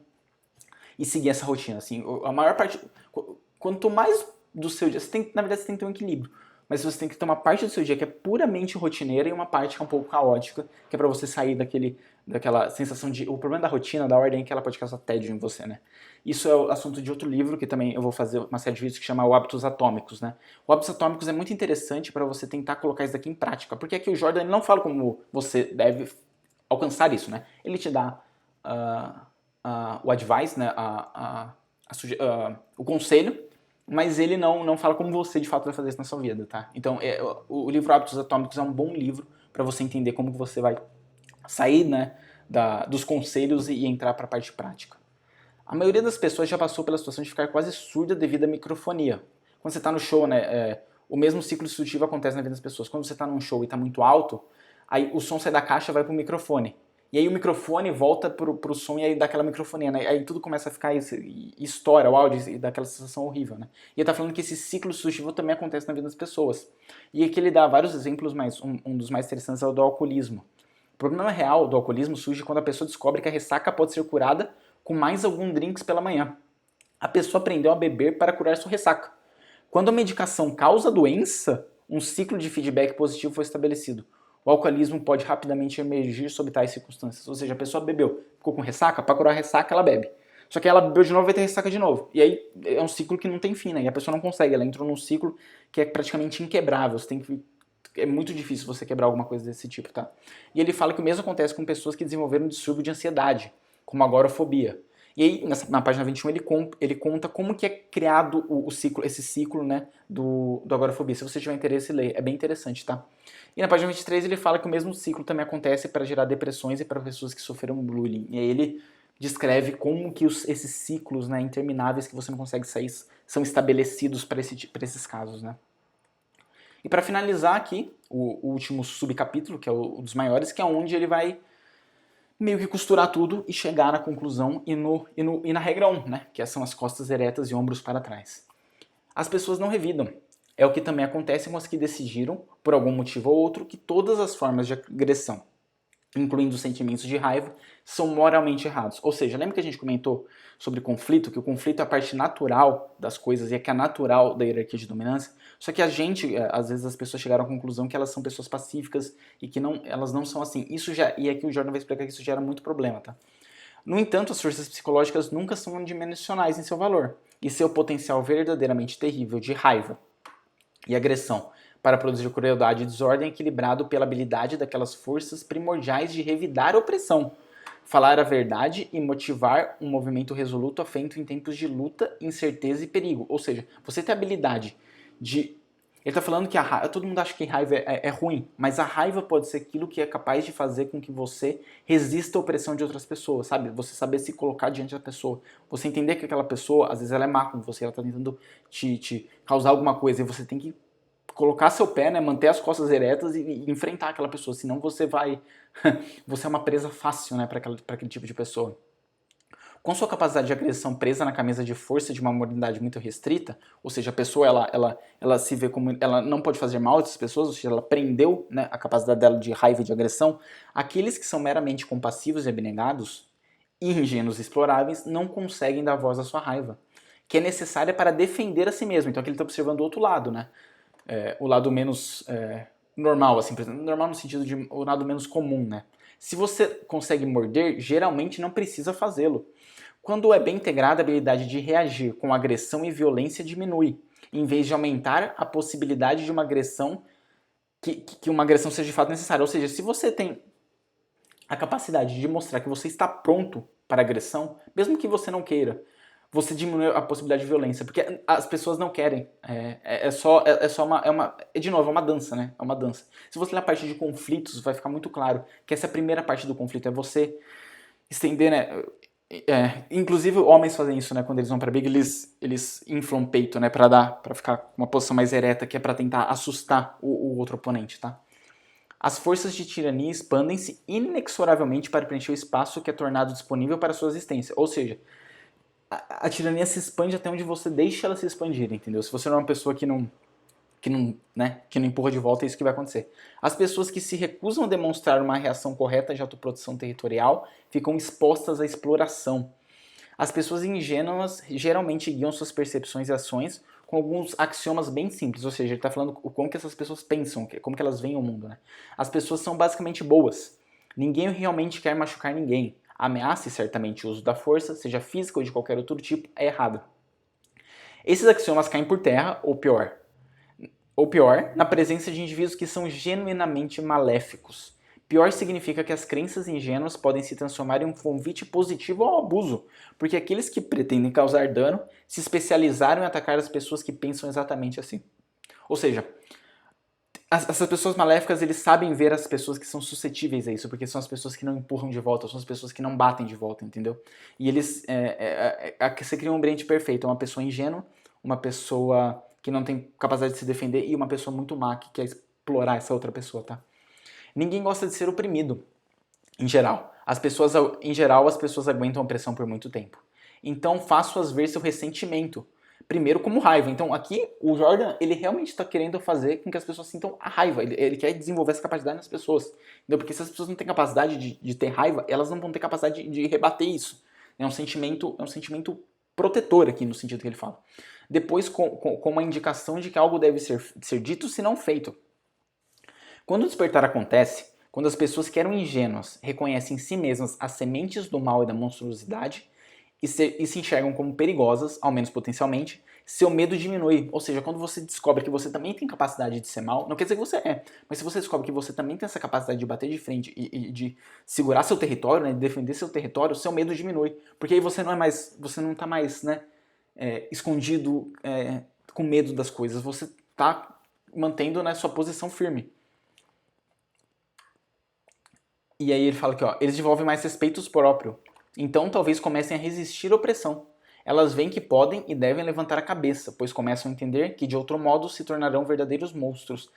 e seguir essa rotina, assim. A maior parte... Quanto mais do seu dia... Na verdade, você tem que ter um equilíbrio. Mas você tem que ter uma parte do seu dia que é puramente rotineira e uma parte que é um pouco caótica, que é pra você sair daquela sensação de... O problema da rotina, da ordem, é que ela pode causar tédio em você, né? Isso é o assunto de outro livro, que também eu vou fazer uma série de vídeos que chama o Hábitos Atômicos, né? O Hábitos Atômicos é muito interessante para você tentar colocar isso daqui em prática, porque aqui o Jordan ele não fala como você deve alcançar isso, né? Ele te dá o advice, né? O conselho, mas ele não fala como você de fato vai fazer isso na sua vida, tá? Então, o livro Hábitos Atômicos é um bom livro para você entender como que você vai sair, né, dos conselhos e entrar para a parte prática. A maioria das pessoas já passou pela situação de ficar quase surda devido à microfonia. Quando você está no show, né, o mesmo ciclo destrutivo acontece na vida das pessoas. Quando você está num show e está muito alto, aí o som sai da caixa e vai pro microfone. E aí o microfone volta pro som e aí dá aquela microfonia, né? Aí tudo começa a ficar e estoura o áudio e dá aquela sensação horrível, né? E ele tá falando que esse ciclo destrutivo também acontece na vida das pessoas. E aqui ele dá vários exemplos, mas um dos mais interessantes é o do alcoolismo. O problema real do alcoolismo surge quando a pessoa descobre que a ressaca pode ser curada com mais algum drinks pela manhã. A pessoa aprendeu a beber para curar sua ressaca. Quando a medicação causa doença, um ciclo de feedback positivo foi estabelecido. O alcoolismo pode rapidamente emergir sob tais circunstâncias. Ou seja, a pessoa bebeu, ficou com ressaca, para curar a ressaca ela bebe. Só que ela bebeu de novo, vai ter ressaca de novo. E aí é um ciclo que não tem fim, né? E a pessoa não consegue, ela entrou num ciclo que é praticamente inquebrável. É muito difícil você quebrar alguma coisa desse tipo, tá? E ele fala que o mesmo acontece com pessoas que desenvolveram um distúrbio de ansiedade, como agorafobia. E aí, na página 21, ele conta como que é criado esse ciclo, né, do agorafobia. Se você tiver interesse, lê. É bem interessante, tá? E na página 23 ele fala que o mesmo ciclo também acontece para gerar depressões e para pessoas que sofreram bullying. E aí ele descreve como que esses ciclos, né, intermináveis que você não consegue sair são estabelecidos para esses casos, né? E para finalizar aqui, o último subcapítulo, que é o dos maiores, que é onde ele vai meio que costurar tudo e chegar na conclusão e na regra 1, né? Que são as costas eretas e ombros para trás. As pessoas não revidam. É o que também acontece com as que decidiram, por algum motivo ou outro, que todas as formas de agressão, incluindo os sentimentos de raiva, são moralmente errados. Ou seja, lembra que a gente comentou sobre conflito, que o conflito é a parte natural das coisas e é que é natural da hierarquia de dominância? Só que às vezes as pessoas chegaram à conclusão que elas são pessoas pacíficas e que elas não são assim. E aqui o Jordan vai explicar que isso gera muito problema, tá? No entanto, as forças psicológicas nunca são unidimensionais em seu valor, e seu potencial verdadeiramente terrível de raiva e agressão para produzir crueldade e desordem é equilibrado pela habilidade daquelas forças primordiais de revidar a opressão, falar a verdade e motivar um movimento resoluto afeito em tempos de luta, incerteza e perigo. Ou seja, você tem a habilidade de... Ele está falando que todo mundo acha que raiva é ruim, mas a raiva pode ser aquilo que é capaz de fazer com que você resista à opressão de outras pessoas, sabe? Você saber se colocar diante da pessoa. Você entender que aquela pessoa, às vezes ela é má com você, ela está tentando te causar alguma coisa e você tem que colocar seu pé, né, manter as costas eretas e enfrentar aquela pessoa, senão você vai... você é uma presa fácil, né, para aquele tipo de pessoa. Com sua capacidade de agressão presa na camisa de força de uma moralidade muito restrita, ou seja, a pessoa ela se vê como... ela não pode fazer mal a outras pessoas, ou seja, ela prendeu, né, a capacidade dela de raiva e de agressão, aqueles que são meramente compassivos e abnegados, e ingênuos e exploráveis, não conseguem dar voz à sua raiva, que é necessária para defender a si mesmo. Então aqui ele está observando o outro lado, né? O lado menos normal, assim, normal no sentido de o lado menos comum, né? Se você consegue morder, geralmente não precisa fazê-lo. Quando é bem integrada, a habilidade de reagir com agressão e violência diminui, em vez de aumentar a possibilidade de uma agressão, que uma agressão seja de fato necessária. Ou seja, se você tem a capacidade de mostrar que você está pronto para agressão, mesmo que você não queira, você diminui a possibilidade de violência, porque as pessoas não querem. De novo, é uma dança, né? É uma dança. Se você ler a parte de conflitos, vai ficar muito claro que essa primeira parte do conflito é você estender, né? Inclusive homens fazem isso, né? Quando eles vão pra briga, eles inflam o peito, né? Pra ficar com uma posição mais ereta, que é pra tentar assustar o outro oponente, tá? As forças de tirania expandem-se inexoravelmente para preencher o espaço que é tornado disponível para sua existência. Ou seja, a tirania se expande até onde você deixa ela se expandir, entendeu? Se você não é uma pessoa que não empurra de volta, é isso que vai acontecer. As pessoas que se recusam a demonstrar uma reação correta de autoproteção territorial ficam expostas à exploração. As pessoas ingênuas geralmente guiam suas percepções e ações com alguns axiomas bem simples, ou seja, ele está falando como que essas pessoas pensam, como que elas veem o mundo, né? As pessoas são basicamente boas. Ninguém realmente quer machucar ninguém. Ameaça e certamente o uso da força, seja física ou de qualquer outro tipo, é errado. Esses axiomas caem por terra, ou pior, na presença de indivíduos que são genuinamente maléficos. Pior significa que as crenças ingênuas podem se transformar em um convite positivo ao abuso, porque aqueles que pretendem causar dano se especializaram em atacar as pessoas que pensam exatamente assim. Ou seja, essas pessoas maléficas, eles sabem ver as pessoas que são suscetíveis a isso, porque são as pessoas que não empurram de volta, são as pessoas que não batem de volta, entendeu? E eles... você cria um ambiente perfeito, uma pessoa ingênua, uma pessoa que não tem capacidade de se defender e uma pessoa muito má que quer explorar essa outra pessoa, tá? Ninguém gosta de ser oprimido, em geral. As pessoas aguentam a opressão por muito tempo. Então faço-as ver seu ressentimento, primeiro como raiva. Então aqui o Jordan, ele realmente está querendo fazer com que as pessoas sintam a raiva. Ele quer desenvolver essa capacidade nas pessoas. Entendeu? Porque se as pessoas não têm capacidade de ter raiva, elas não vão ter capacidade de rebater isso. É um sentimento protetor aqui, no sentido que ele fala. Depois, com uma indicação de que algo deve ser dito, se não feito. Quando o despertar acontece, quando as pessoas que eram ingênuas reconhecem em si mesmas as sementes do mal e da monstruosidade e se enxergam como perigosas, ao menos potencialmente, seu medo diminui. Ou seja, quando você descobre que você também tem capacidade de ser mal, não quer dizer que você é, mas se você descobre que você também tem essa capacidade de bater de frente e de segurar seu território, né, de defender seu território, seu medo diminui. Porque aí você não está mais, né, escondido, com medo das coisas. Você está mantendo, né, sua posição firme. E aí ele fala que, ó, eles desenvolvem mais respeito próprio. Então talvez comecem a resistir à opressão. Elas veem que podem e devem levantar a cabeça, pois começam a entender que de outro modo se tornarão verdadeiros monstros.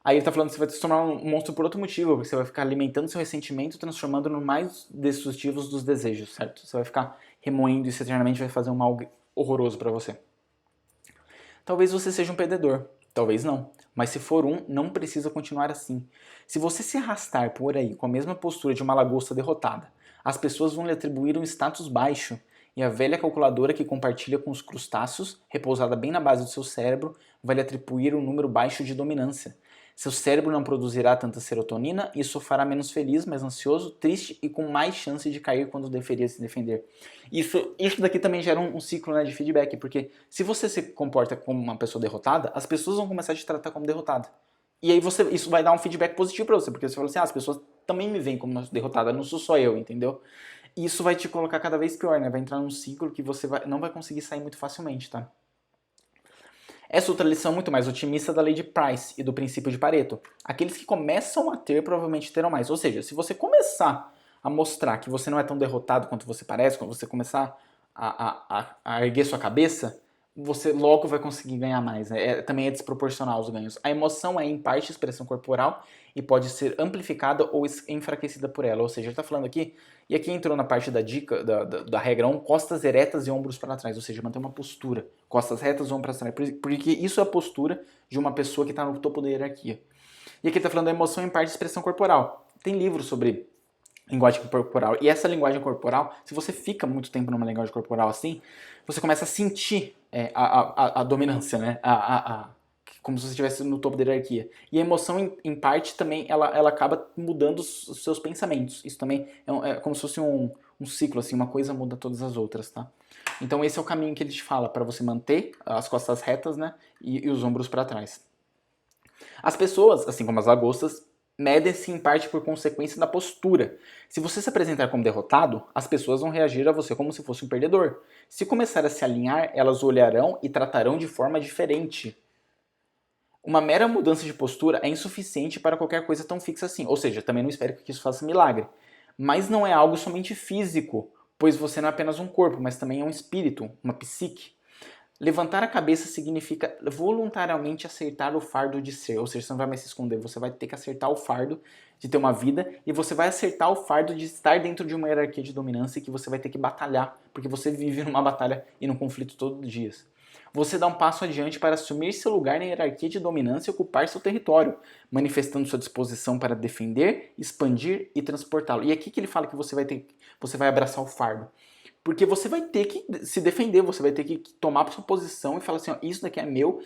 Aí ele tá falando que você vai se tornar um monstro por outro motivo, porque você vai ficar alimentando seu ressentimento, transformando no mais destrutivos dos desejos, certo? Você vai ficar remoendo isso eternamente, vai fazer um mal horroroso para você. Talvez você seja um perdedor, talvez não. Mas se for um, não precisa continuar assim. Se você se arrastar por aí com a mesma postura de uma lagosta derrotada, as pessoas vão lhe atribuir um status baixo, e a velha calculadora que compartilha com os crustáceos, repousada bem na base do seu cérebro, vai lhe atribuir um número baixo de dominância. Seu cérebro não produzirá tanta serotonina e isso o fará menos feliz, mais ansioso, triste e com mais chance de cair quando deveria se defender. Isso daqui também gera um ciclo, né, de feedback, porque se você se comporta como uma pessoa derrotada, as pessoas vão começar a te tratar como derrotada. E aí isso vai dar um feedback positivo pra você, porque você fala assim, as pessoas também me veem como uma derrotada, não sou só eu, entendeu? E isso vai te colocar cada vez pior, né? Vai entrar num ciclo que você não vai conseguir sair muito facilmente, tá? Essa outra lição é muito mais otimista da lei de Price e do princípio de Pareto. Aqueles que começam a ter provavelmente terão mais. Ou seja, se você começar a mostrar que você não é tão derrotado quanto você parece, quando você começar a erguer sua cabeça, você logo vai conseguir ganhar mais. Né? Também é desproporcional os ganhos. A emoção é, em parte, expressão corporal e pode ser amplificada ou enfraquecida por ela. Ou seja, ele está falando aqui, e aqui entrou na parte da dica, da regra 1, costas eretas e ombros para trás. Ou seja, manter uma postura. Costas retas e ombros para trás. Porque isso é a postura de uma pessoa que está no topo da hierarquia. E aqui está falando da emoção, em parte, expressão corporal. Tem livros sobre linguagem corporal. E essa linguagem corporal, se você fica muito tempo numa linguagem corporal assim, você começa a sentir a dominância, né? Como se você estivesse no topo da hierarquia. E a emoção, em parte, também, ela acaba mudando os seus pensamentos. Isso também é como se fosse um ciclo, assim, uma coisa muda todas as outras, tá? Então esse é o caminho que ele te fala, para você manter as costas retas, né? E os ombros para trás. As pessoas, assim como as lagostas, medem-se em parte por consequência da postura. Se você se apresentar como derrotado, as pessoas vão reagir a você como se fosse um perdedor. Se começar a se alinhar, elas o olharão e tratarão de forma diferente. Uma mera mudança de postura é insuficiente para qualquer coisa tão fixa assim. Ou seja, também não espere que isso faça milagre. Mas não é algo somente físico, pois você não é apenas um corpo, mas também é um espírito, uma psique. Levantar a cabeça significa voluntariamente acertar o fardo de ser, ou seja, você não vai mais se esconder, você vai ter que acertar o fardo de ter uma vida e você vai acertar o fardo de estar dentro de uma hierarquia de dominância que você vai ter que batalhar, porque você vive numa batalha e num conflito todos os dias. Você dá um passo adiante para assumir seu lugar na hierarquia de dominância e ocupar seu território, manifestando sua disposição para defender, expandir e transportá-lo. E aqui que ele fala que você vai abraçar o fardo. Porque você vai ter que se defender, você vai ter que tomar sua posição e falar assim, ó, isso daqui é meu,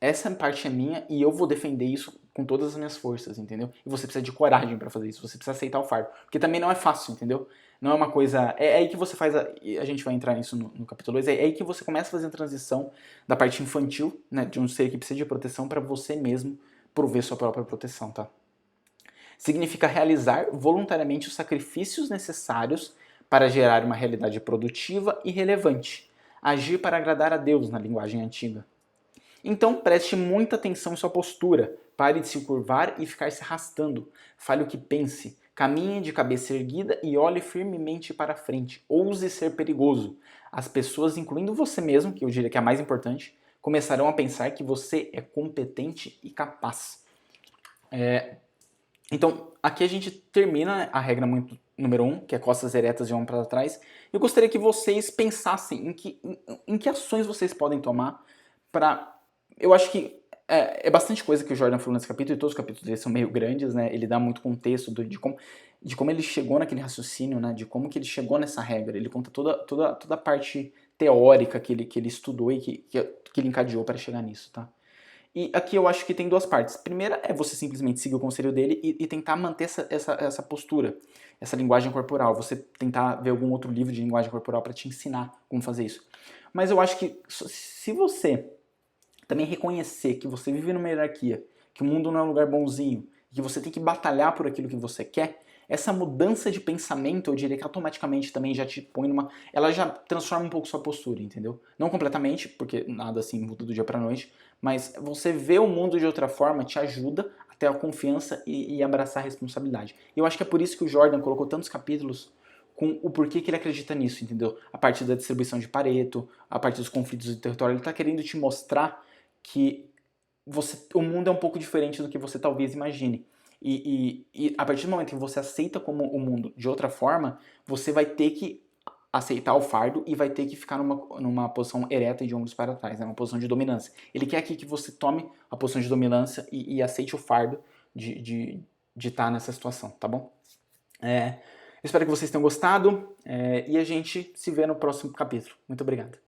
essa parte é minha e eu vou defender isso com todas as minhas forças, entendeu? E você precisa de coragem para fazer isso, você precisa aceitar o fardo. Porque também não é fácil, entendeu? Não é uma coisa... É aí que você faz... A gente vai entrar nisso no capítulo 2. É aí que você começa a fazer a transição da parte infantil, né, de um ser que precisa de proteção para você mesmo prover sua própria proteção, tá? Significa realizar voluntariamente os sacrifícios necessários para gerar uma realidade produtiva e relevante. Agir para agradar a Deus, na linguagem antiga. Então preste muita atenção em sua postura. Pare de se curvar e ficar se arrastando. Fale o que pense. Caminhe de cabeça erguida e olhe firmemente para frente. Ouse ser perigoso. As pessoas, incluindo você mesmo, que eu diria que é a mais importante, começarão a pensar que você é competente e capaz. Então, aqui a gente termina a regra número 1, que é costas eretas e ombros para trás. Eu gostaria que vocês pensassem em que ações vocês podem tomar para... Eu acho que é bastante coisa que o Jordan falou nesse capítulo, e todos os capítulos dele são meio grandes, né? Ele dá muito contexto de como ele chegou naquele raciocínio, né? De como que ele chegou nessa regra. Ele conta toda a parte teórica que ele estudou e que ele encadeou para chegar nisso, tá? E aqui eu acho que tem duas partes. Primeira é você simplesmente seguir o conselho dele e tentar manter essa postura, essa linguagem corporal. Você tentar ver algum outro livro de linguagem corporal para te ensinar como fazer isso. Mas eu acho que se você também reconhecer que você vive numa hierarquia, que o mundo não é um lugar bonzinho, que você tem que batalhar por aquilo que você quer, essa mudança de pensamento, eu diria que automaticamente também já te põe numa... Ela já transforma um pouco sua postura, entendeu? Não completamente, porque nada assim muda do dia pra noite, mas você vê o mundo de outra forma te ajuda a ter a confiança e abraçar a responsabilidade. Eu acho que é por isso que o Jordan colocou tantos capítulos com o porquê que ele acredita nisso, entendeu? A partir da distribuição de Pareto, a partir dos conflitos de território, ele está querendo te mostrar que o mundo é um pouco diferente do que você talvez imagine. E a partir do momento que você aceita como o mundo de outra forma, você vai ter que aceitar o fardo e vai ter que ficar numa posição ereta e de ombros para trás, né? Uma posição de dominância. Ele quer aqui que você tome a posição de dominância e aceite o fardo de estar nessa situação, tá bom? Espero que vocês tenham gostado e a gente se vê no próximo capítulo. Muito obrigado.